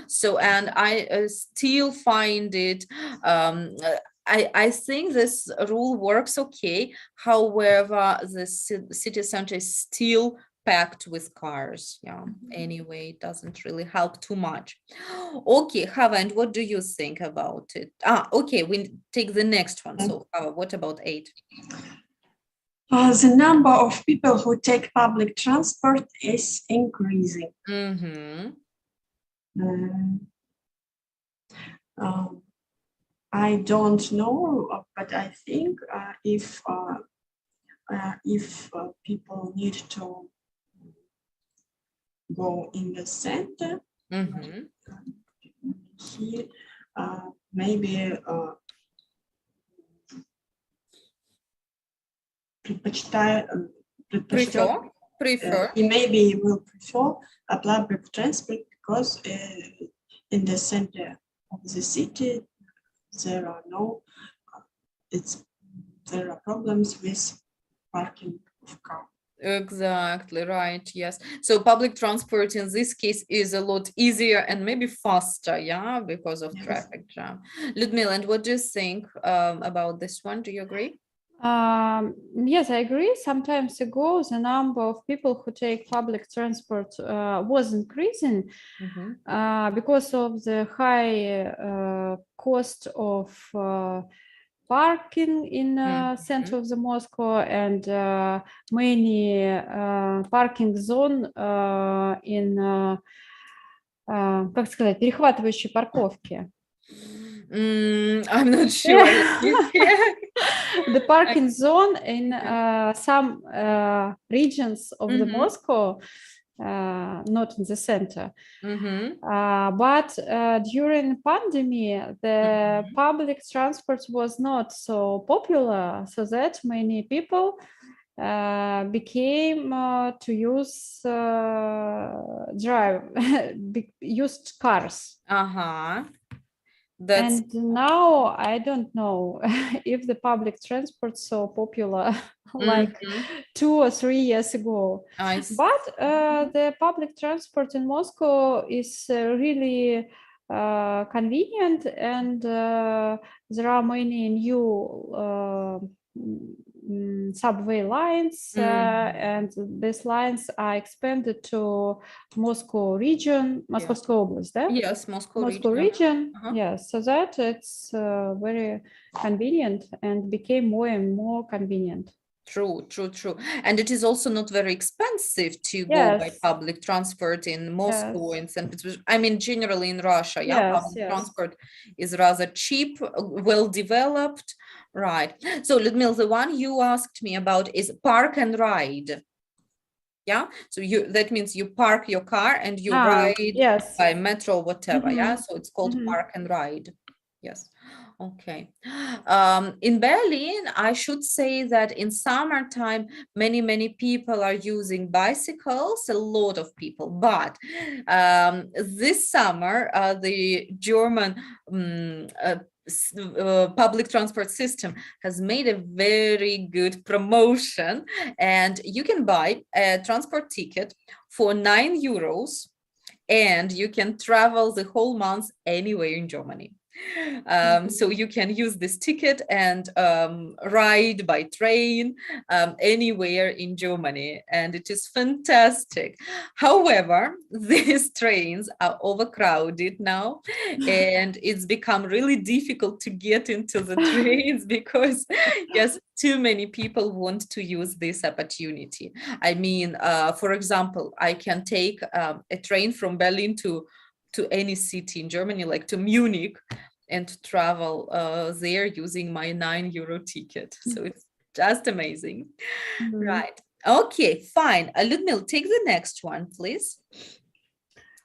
So, and I still find it, I think this rule works okay. However, the city center is still packed with cars. Yeah, anyway, it doesn't really help too much. Okay, Hava, and what do you think about it? Okay, we take the next one. So what about 8? The number of people who take public transport is increasing. I don't know, but I think if people need to go in the center, here maybe prefer. He maybe will prefer a public transport because in the center of the city there are there are problems with parking of cars. Exactly right, yes. So public transport in this case is a lot easier and maybe faster, because of traffic jam. Ludmila, and what do you think about this one? Do you agree? Yes, I agree. Some time ago, the number of people who take public transport was increasing because of the high cost of parking in center of the Moscow and many parking zone in, как сказать, перехватывающие парковки. I'm not sure. The parking zone in some regions of the Moscow, not in the center. But during pandemic, the public transport was not so popular, so that many people became to use used cars. That's And now I don't know if the public transport so popular like 2 or 3 years ago. I see. But the public transport in Moscow is really convenient, and there are many new subway lines, and these lines are expanded to Moscow region, Moscowska Oblast, да? Yes, Moscow Moscow region. region, yes, so that it's very convenient and became more and more convenient. True. And it is also not very expensive to go by Yes. public transport in Moscow Yes. and St. Petersburg. I mean, generally in Russia, Yes, public yes. transport is rather cheap, well developed. Right. So, Ludmila, the one you asked me about is park and ride. Yeah. So that means you park your car and you ride Yes. by metro, whatever. Yeah. Mhm. So it's called Mhm. park and ride. Yes. Okay. In Berlin, I should say that in summertime, many people are using bicycles, a lot of people. But this summer, the German public transport system has made a very good promotion, and you can buy a transport ticket for 9 euros, and you can travel the whole month anywhere in Germany. So you can use this ticket and ride by train anywhere in Germany, and it is fantastic. However, these trains are overcrowded now, and it's become really difficult to get into the trains because, yes, too many people want to use this opportunity. I mean, for example, I can take a train from Berlin to any city in Germany, like to Munich, and travel there using my 9 euro ticket. So it's just amazing. Right. Okay, fine. Ludmila, take the next one, please.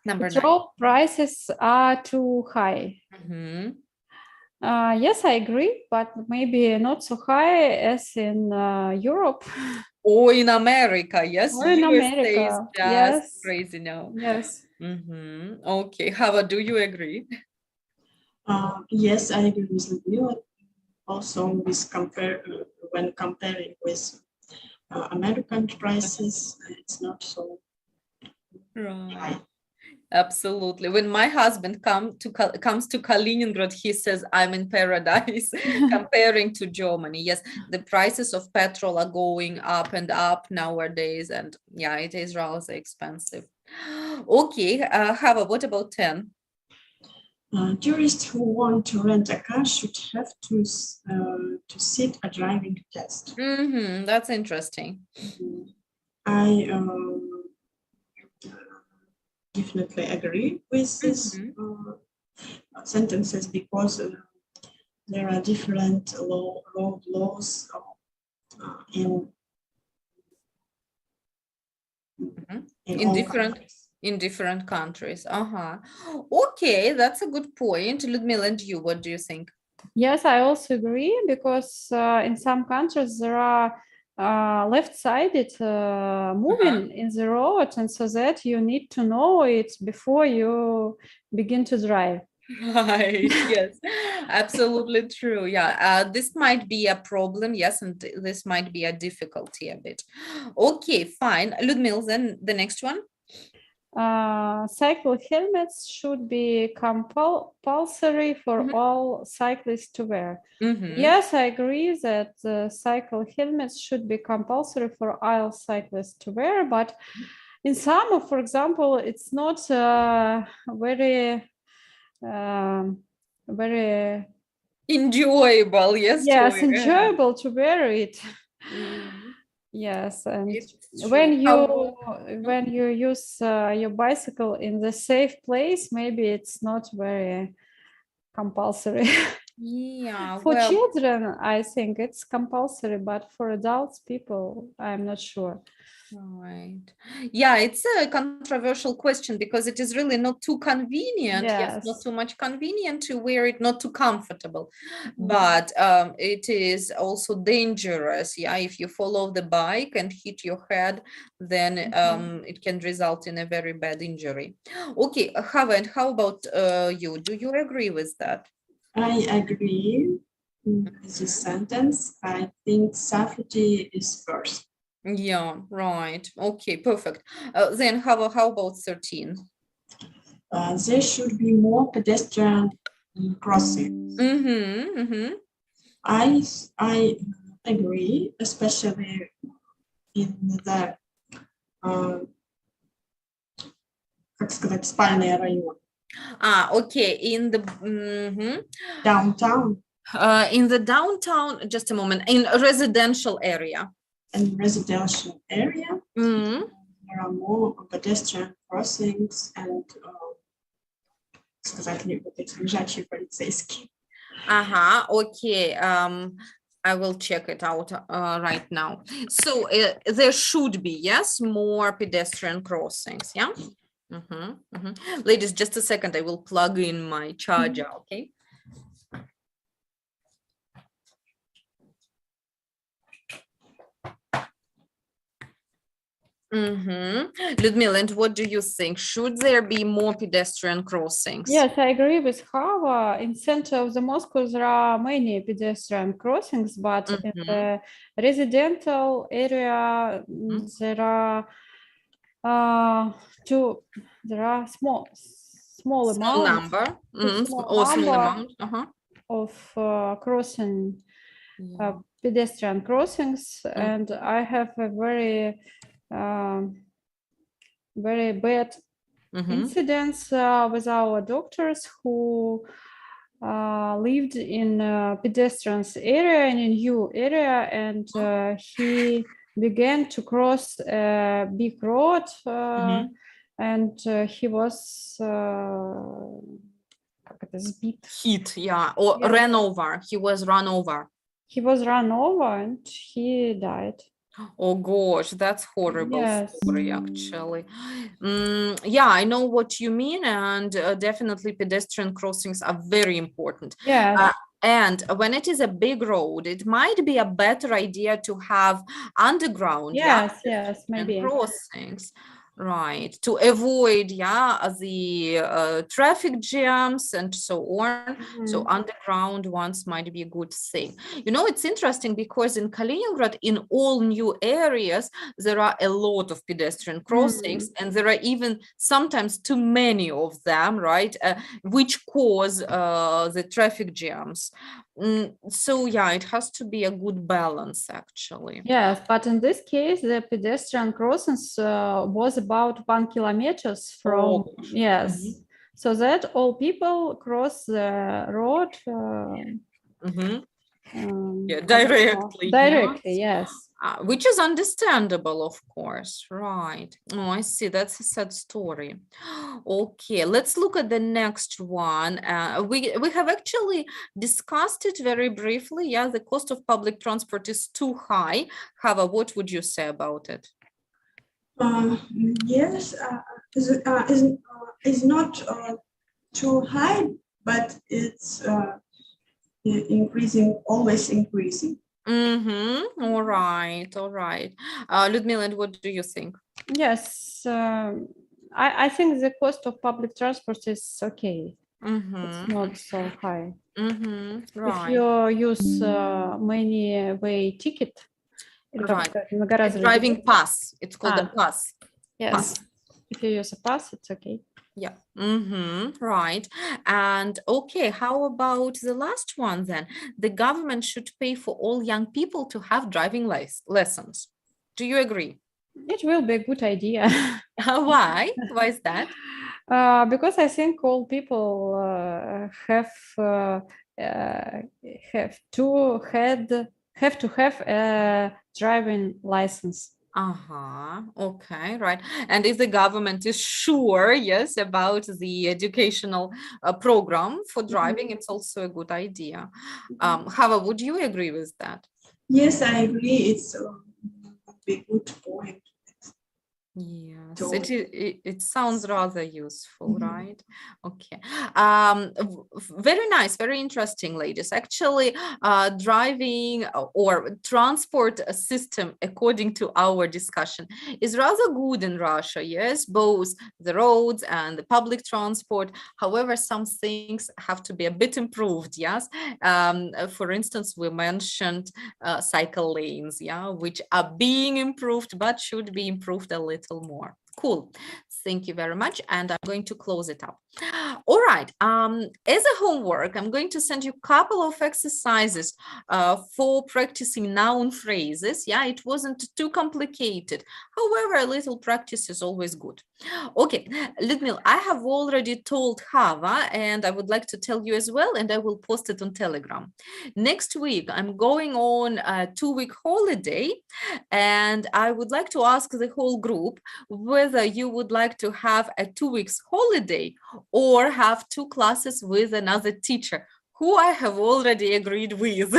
Number 9. Petrol prices are too high. Yes, I agree, but maybe not so high as in Europe. Or in America, yes. Or in USA America, is just yes. crazy now. Yes. Okay, Hava, do you agree? Yes, I agree with Ludmila. Also, when comparing with American prices, it's not so high. Absolutely. When my husband comes to Kaliningrad, he says, I'm in paradise comparing to Germany. Yes, the prices of petrol are going up and up nowadays. And yeah, it is rather expensive. Okay, Hava, what about 10? Tourists who want to rent a car should have to sit a driving test. That's interesting. I definitely agree with this sentences, because there are different road laws in different countries. Okay, that's a good point. Ludmila, and you, what do you think? Yes, I also agree, because in some countries there are left-sided moving in the road, and so that you need to know it before you begin to drive. Right, yes, absolutely true. Yeah, this might be a problem, yes, and this might be a difficulty a bit. Okay, fine. Ludmila, then the next one. Cycle helmets should be compulsory for all cyclists to wear. Yes, I agree that cycle helmets should be compulsory for all cyclists to wear, but in summer, for example, it's not very enjoyable. Yes, enjoyable to wear it. Yes, and when you use your bicycle in the safe place, maybe it's not very compulsory. Yeah, for children, I think it's compulsory, but for adults, people, I'm not sure. Right. Yeah, it's a controversial question because it is really not too convenient. Yes, not Yes. too much convenient to wear it, not too comfortable. Mhm. But it is also dangerous. Yeah, if you fall off the bike and hit your head, then it can result in a very bad injury. Okay, Hava, and how about you? Do you agree with that? I agree with this sentence. I think safety is first. Yeah, right. Okay, perfect. Then how about 13? There should be more pedestrian crossings. Mm-hmm, mm-hmm. I agree, especially in the как сказать, спальные районы. Okay, in the Downtown in the downtown, just a moment, in a residential area. and residential area, Mhm. there are more pedestrian crossings and сказать мне вот эти лежачие полицейские. Okay. I will check it out right now. So there should be, yes, more pedestrian crossings, yeah? Ladies, just a second, I will plug in my charger, okay? Ludmila, and what do you think? Should there be more pedestrian crossings? Yes, I agree with Hava. In center of the Moscow, there are many pedestrian crossings, but in the residential area, there are small Small amount number, small small number amount. of crossing Yeah. pedestrian crossings, and I have a very very bad incidents with our doctors who lived in pedestrians area in a new area, and he began to cross a big road, and he was Hit, yeah, or Yes. ran over. He was run over. He was run over and he died. Oh gosh, that's horrible Yes. story, actually. Yeah, I know what you mean, and definitely pedestrian crossings are very important. Yes. And when it is a big road, it might be a better idea to have underground, Yes, pedestrian maybe. crossings, right, to avoid, the traffic jams and so on. So underground ones might be a good thing. You know, it's interesting because in Kaliningrad, in all new areas, there are a lot of pedestrian crossings, and there are even sometimes too many of them, right, which cause the traffic jams. So yeah, it has to be a good balance, actually. Yes, but in this case, the pedestrian crossings was about 1 kilometer from, yes, so that all people cross the road Directly. Yes. Which is understandable, of course, right? Oh, I see. That's a sad story. Okay, let's look at the next one. We have actually discussed it very briefly. Yeah, the cost of public transport is too high. Hava, what would you say about it? Yes, is not too high, but it's increasing, always increasing. All right. Ludmila, what do you think? Yes, I think the cost of public transport is okay. It's not so high. Right. If you use many way ticket, driving pass, it's called a pass. Yes, pass. If you use a pass, it's okay. Yeah. Right. And okay, how about the last one then? The government should pay for all young people to have driving lessons. Do you agree? It will be a good idea. Why? Why is that? Because I think all people have to have a driving license. Okay, right. And if the government is sure, yes, about the educational program for driving, it's also a good idea. Hava, would you agree with that? Yes, I agree. It's a good point. Yes, So- it sounds rather useful, Mhm. right? Okay. Very nice, very interesting, ladies. Actually, driving or transport system, according to our discussion, is rather good in Russia. Yes, both the roads and the public transport. However, some things have to be a bit improved. Yes. For instance, we mentioned cycle lanes, yeah, which are being improved, but should be improved a little more. Cool. Thank you very much. And I'm going to close it up. All right. As a homework, I'm going to send you a couple of exercises for practicing noun phrases. Yeah, it wasn't too complicated. However, a little practice is always good. Okay, Lyudmila, I have already told Hava, and I would like to tell you as well, and I will post it on Telegram. Next week, I'm going on a 2-week holiday, and I would like to ask the whole group whether you would like to have a 2 weeks holiday or have 2 classes with another teacher who I have already agreed with.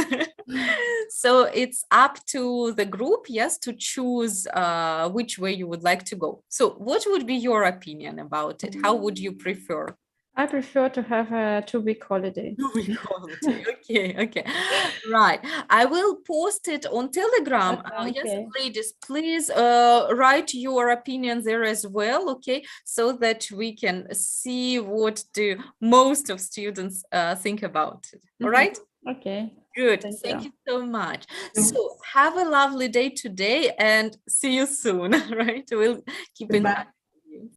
So it's up to the group, yes, to choose which way you would like to go. So what would be your opinion about it? How would you prefer? I prefer to have a 2-week holiday. 2-week holiday. Okay. Right. I will post it on Telegram. Yes, Okay. ladies, please write your opinion there as well, okay? So that we can see what do most of students think about it. All Mhm. right? Okay. Good. Thank Thank you. you so much. Yeah. So have a lovely day today and see you soon, right? We'll keep in Goodbye. touch.